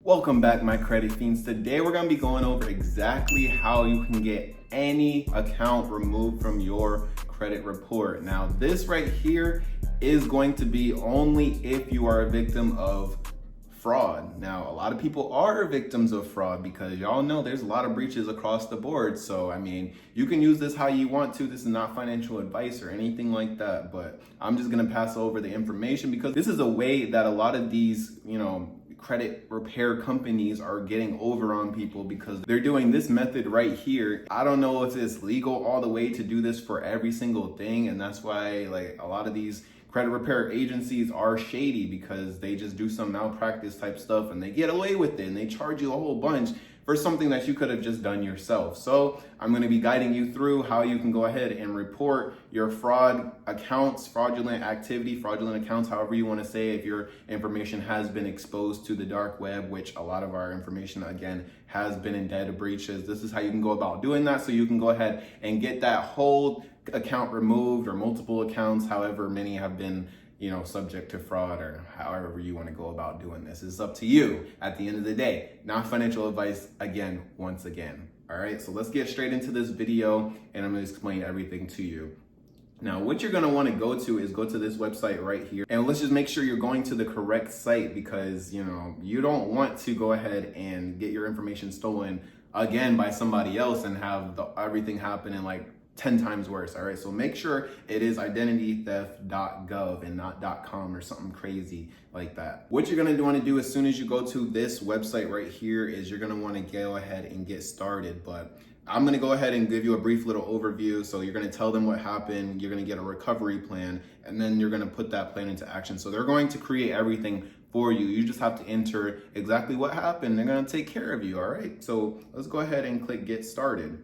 Welcome back, my credit fiends. Today we're going to be going over exactly how you can get any account removed from your credit report. Now, this right here is going to be only if you are a victim of fraud. Now, a lot of people are victims of fraud because y'all know there's a lot of breaches across the board. So, I mean, you can use this how you want to. This is not financial advice or anything like that, but I'm just going to pass over the information because this is a way that a lot of these, credit repair companies are getting over on people because they're doing this method right here. I don't know if it's legal all the way to do this for every single thing, and that's why like a lot of these credit repair agencies are shady because they just do some malpractice type stuff and they get away with it and they charge you a whole bunch for something that you could have just done yourself. So I'm going to be guiding you through how you can go ahead and report your fraud accounts, fraudulent activity, fraudulent accounts, however you want to say, if your information has been exposed to the dark web, which a lot of our information, again, has been in data breaches. This is how you can go about doing that. So you can go ahead and get that whole account removed or multiple accounts, however many have been subject to fraud or however you want to go about doing this. It's up to you at the end of the day. Not financial advice, once again. All right, so let's get straight into this video and I'm going to explain everything to you. Now, what you're going to want to go to is go to this website right here. And let's just make sure you're going to the correct site because, you don't want to go ahead and get your information stolen again by somebody else and have everything happen in like 10 times worse. All right, so make sure it is identitytheft.gov and not .com or something crazy like that. What you're gonna want to do as soon as you go to this website right here is you're gonna want to go ahead and get started. But I'm gonna go ahead and give you a brief little overview. So you're gonna tell them what happened, you're gonna get a recovery plan, and then you're gonna put that plan into action. So they're going to create everything for you. You just have to enter exactly what happened. They're gonna take care of you, all right? So let's go ahead and click get started.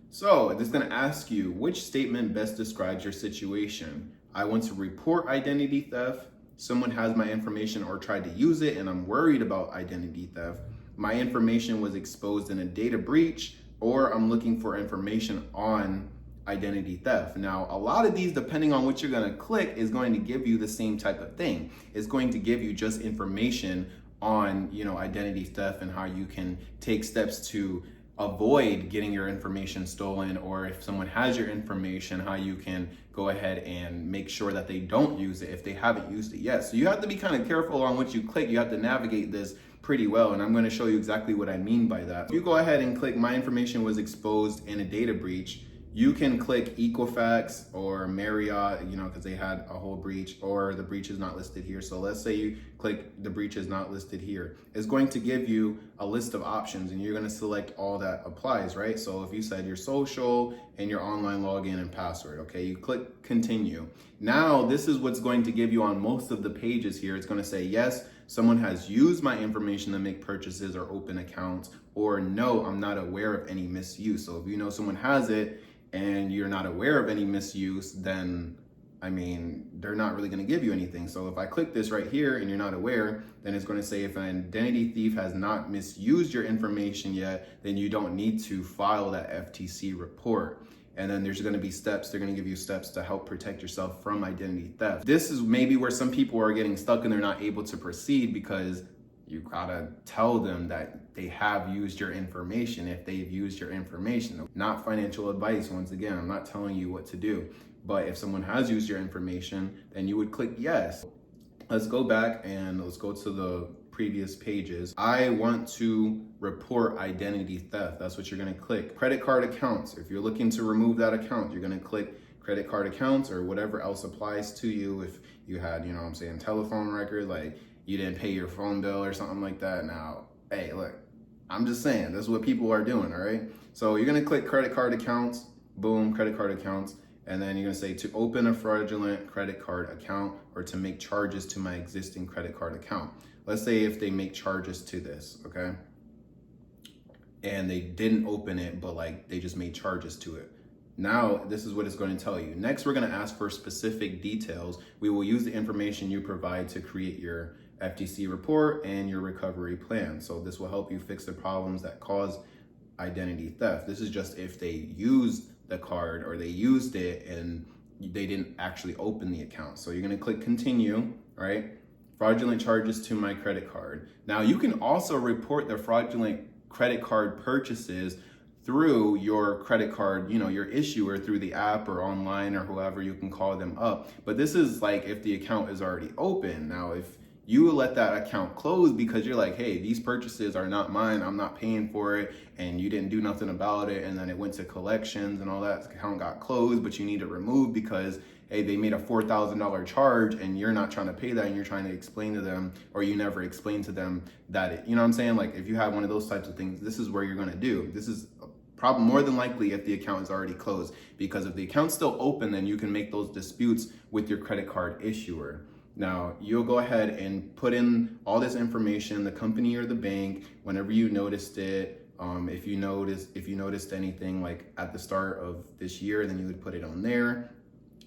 So it's going to ask you which statement best describes your situation. I want to report identity theft. Someone has my information or tried to use it and I'm worried about identity theft. My information was exposed in a data breach, or I'm looking for information on identity theft. Now, a lot of these, depending on what you're going to click, is going to give you the same type of thing. It's going to give you just information on, identity theft and how you can take steps to avoid getting your information stolen, or if someone has your information, how you can go ahead and make sure that they don't use it if they haven't used it yet. So you have to be kind of careful on what you click. You have to navigate this pretty well, and I'm going to show you exactly what I mean by that. If you go ahead and click my information was exposed in a data breach, you can click Equifax or Marriott, because they had a whole breach, or the breach is not listed here. So let's say you click the breach is not listed here. It's going to give you a list of options and you're going to select all that applies, right? So if you said your social and your online login and password, okay, you click continue. Now, this is what's going to give you on most of the pages here. It's going to say, yes, someone has used my information to make purchases or open accounts, or no, I'm not aware of any misuse. So if you know someone has it, and you're not aware of any misuse, then they're not really going to give you anything. So if I click this right here and you're not aware, then it's going to say if an identity thief has not misused your information yet, then you don't need to file that FTC report. And then there's going to be steps. They're going to give you steps to help protect yourself from identity theft. This is maybe where some people are getting stuck and they're not able to proceed because you gotta tell them that they have used your information if they've used your information. Not financial advice, once again, I'm not telling you what to do. But if someone has used your information, then you would click yes. Let's go back and let's go to the previous pages. I want to report identity theft. That's what you're gonna click. Credit card accounts. If you're looking to remove that account, you're gonna click credit card accounts or whatever else applies to you. If you had, telephone record, like you didn't pay your phone bill or something like that. Now, hey, look, I'm just saying, this is what people are doing, all right? So you're gonna click credit card accounts, boom, credit card accounts, and then you're gonna say to open a fraudulent credit card account or to make charges to my existing credit card account. Let's say if they make charges to this, okay? And they didn't open it, but they just made charges to it. Now, this is what it's going to tell you. Next, we're gonna ask for specific details. We will use the information you provide to create your FTC report and your recovery plan. So this will help you fix the problems that cause identity theft. This is just if they used the card or they used it and they didn't actually open the account. So you're gonna click continue, right? fraudulent charges to my credit card. Now you can also report the fraudulent credit card purchases through your credit card, your issuer, through the app or online or whoever you can call them up. But this is like if the account is already open. Now, if you let that account close because you're like, hey, these purchases are not mine, I'm not paying for it, and you didn't do nothing about it, and then it went to collections and all that, the account got closed, but you need it removed because, hey, they made a $4,000 charge and you're not trying to pay that, and you're trying to explain to them, or you never explain to them that it, you know what I'm saying? Like if you have one of those types of things, this is where you're gonna do. This is problem more than likely if the account is already closed, because if the account's still open, then you can make those disputes with your credit card issuer. Now, you'll go ahead and put in all this information, the company or the bank, whenever you noticed it. If you noticed anything like at the start of this year, then you would put it on there.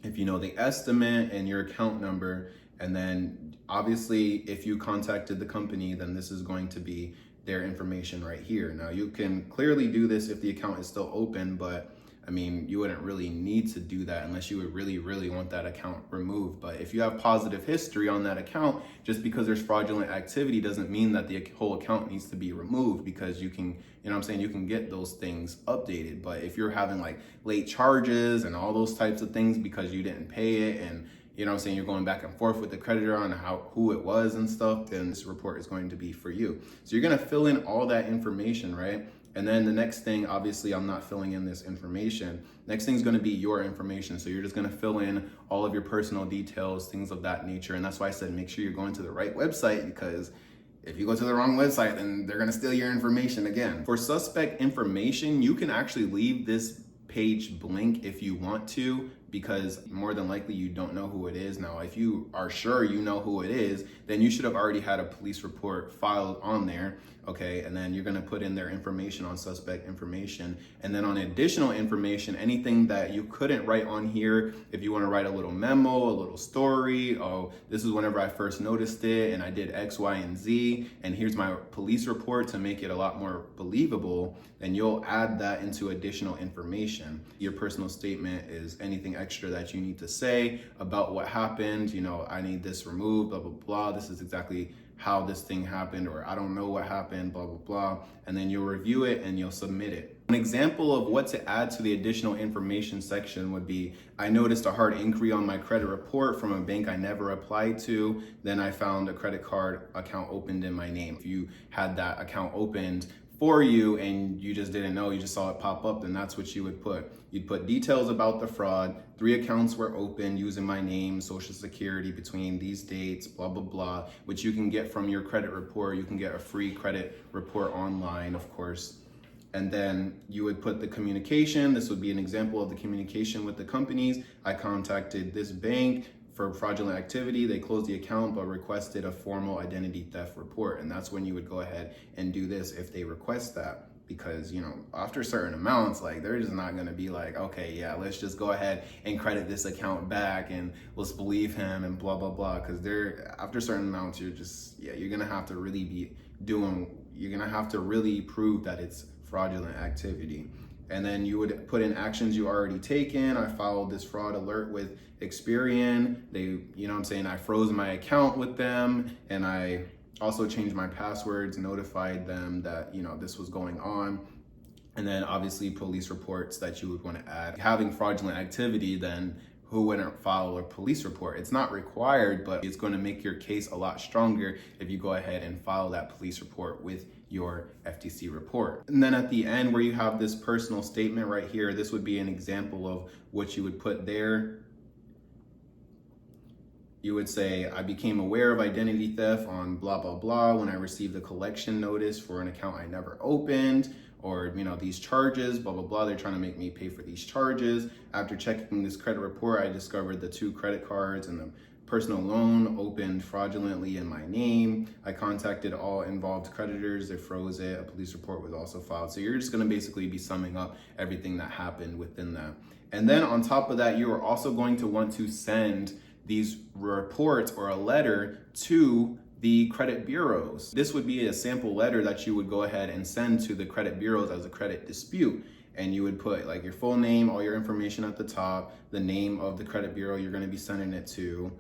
If you know the estimate and your account number, and then obviously if you contacted the company, then this is going to be their information right here. Now you can clearly do this if the account is still open, but I mean, you wouldn't really need to do that unless you would really, really want that account removed. But if you have positive history on that account, just because there's fraudulent activity doesn't mean that the whole account needs to be removed, because you can, you can get those things updated. But if you're having like late charges and all those types of things because you didn't pay it, and you're going back and forth with the creditor on who it was and stuff, then this report is going to be for you. So you're gonna fill in all that information, right? And then the next thing, obviously I'm not filling in this information. Next thing is gonna be your information. So you're just gonna fill in all of your personal details, things of that nature. And that's why I said, make sure you're going to the right website, because if you go to the wrong website, then they're gonna steal your information again. For suspect information, you can actually leave this page blank if you want to, because more than likely you don't know who it is. Now, if you are sure you know who it is, then you should have already had a police report filed on there, okay? And then you're gonna put in their information on suspect information. And then on additional information, anything that you couldn't write on here, if you wanna write a little memo, a little story, oh, this is whenever I first noticed it and I did X, Y, and Z, and here's my police report to make it a lot more believable, then you'll add that into additional information. Your personal statement is anything extra that you need to say about what happened. I need this removed, blah, blah, blah. This is exactly how this thing happened, or I don't know what happened, blah, blah, blah. And then you'll review it and you'll submit it. An example of what to add to the additional information section would be, I noticed a hard inquiry on my credit report from a bank I never applied to. Then I found a credit card account opened in my name. If you had that account opened for you and you just didn't know, you just saw it pop up, then that's what you would put. You'd put details about the fraud, 3 accounts were opened using my name, social security between these dates, blah, blah, blah, which you can get from your credit report. You can get a free credit report online, of course. And then you would put the communication. This would be an example of the communication with the companies. I contacted this bank for fraudulent activity. They closed the account but requested a formal identity theft report. And that's when you would go ahead and do this if they request that. Because, after certain amounts, like they're just not gonna be like, okay, yeah, let's just go ahead and credit this account back and let's believe him and blah, blah, blah. Because after certain amounts, you're gonna have to really you're gonna have to really prove that it's fraudulent activity. And then you would put in actions you already taken. I followed this fraud alert with Experian. I froze my account with them, and I also changed my passwords, notified them that, this was going on. And then obviously police reports that you would want to add. Having fraudulent activity, then who wouldn't file a police report? It's not required, but it's going to make your case a lot stronger if you go ahead and file that police report with your FTC report. And then at the end where you have this personal statement right here, this would be an example of what you would put there. You would say, I became aware of identity theft on blah, blah, blah when I received a collection notice for an account I never opened, or, these charges, blah, blah, blah. They're trying to make me pay for these charges. After checking this credit report, I discovered the 2 credit cards and the personal loan opened fraudulently in my name. I contacted all involved creditors. They froze it. A police report was also filed. So you're just going to basically be summing up everything that happened within that. And then on top of that, you are also going to want to send these reports or a letter to the credit bureaus. This would be a sample letter that you would go ahead and send to the credit bureaus as a credit dispute. And you would put like your full name, all your information at the top, the name of the credit bureau you're going to be sending it to,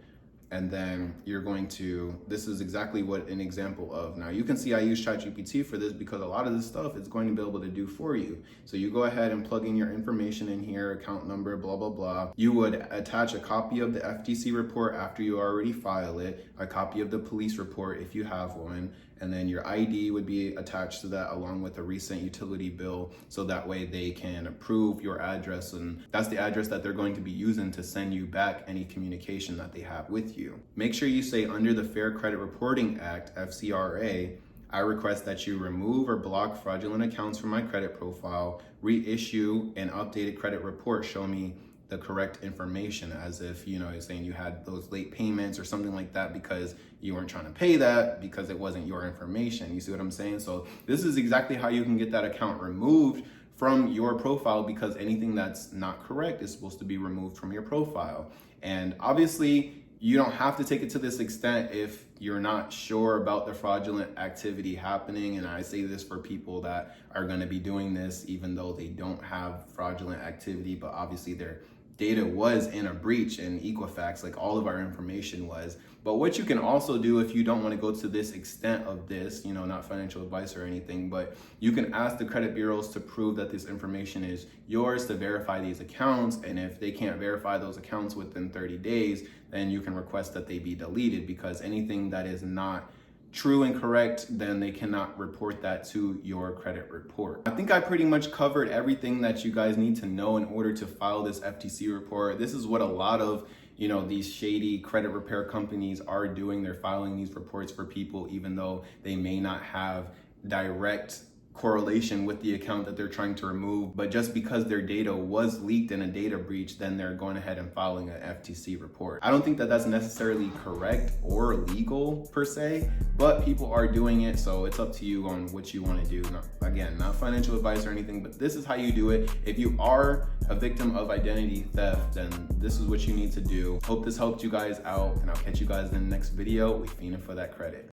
and then you're going to, this is exactly what an example of. Now you can see I use ChatGPT for this because a lot of this stuff it's going to be able to do for you. So you go ahead and plug in your information in here, account number, blah, blah, blah. You would attach a copy of the FTC report after you already file it, a copy of the police report if you have one, and then your ID would be attached to that along with a recent utility bill, so that way they can approve your address, and that's the address that they're going to be using to send you back any communication that they have with you. Make sure you say, under the Fair Credit Reporting Act, FCRA, I request that you remove or block fraudulent accounts from my credit profile, reissue an updated credit report showing me the correct information, as if, you know, saying you had those late payments or something like that because you weren't trying to pay that because it wasn't your information. You see what I'm saying? So this is exactly how you can get that account removed from your profile, because anything that's not correct is supposed to be removed from your profile. And obviously you don't have to take it to this extent if you're not sure about the fraudulent activity happening. And I say this for people that are going to be doing this even though they don't have fraudulent activity, but obviously their data was in a breach in Equifax, like all of our information was. But what you can also do, if you don't want to go to this extent of this, you know, not financial advice or anything, but you can ask the credit bureaus to prove that this information is yours, to verify these accounts. And if they can't verify those accounts within 30 days, then you can request that they be deleted, because anything that is not true and correct, then they cannot report that to your credit report. I think I pretty much covered everything that you guys need to know in order to file this FTC report. This is what a lot of, you know, these shady credit repair companies are doing. They're filing these reports for people even though they may not have direct correlation with the account that they're trying to remove, but just because their data was leaked in a data breach, then they're going ahead and filing an FTC report. I don't think that that's necessarily correct or legal per se, but people are doing it, so it's up to you on what you want to do. Again, not financial advice or anything, but this is how you do it. If you are a victim of identity theft, then this is what you need to do. Hope this helped you guys out, and I'll catch you guys in the next video. We're fiending for that credit.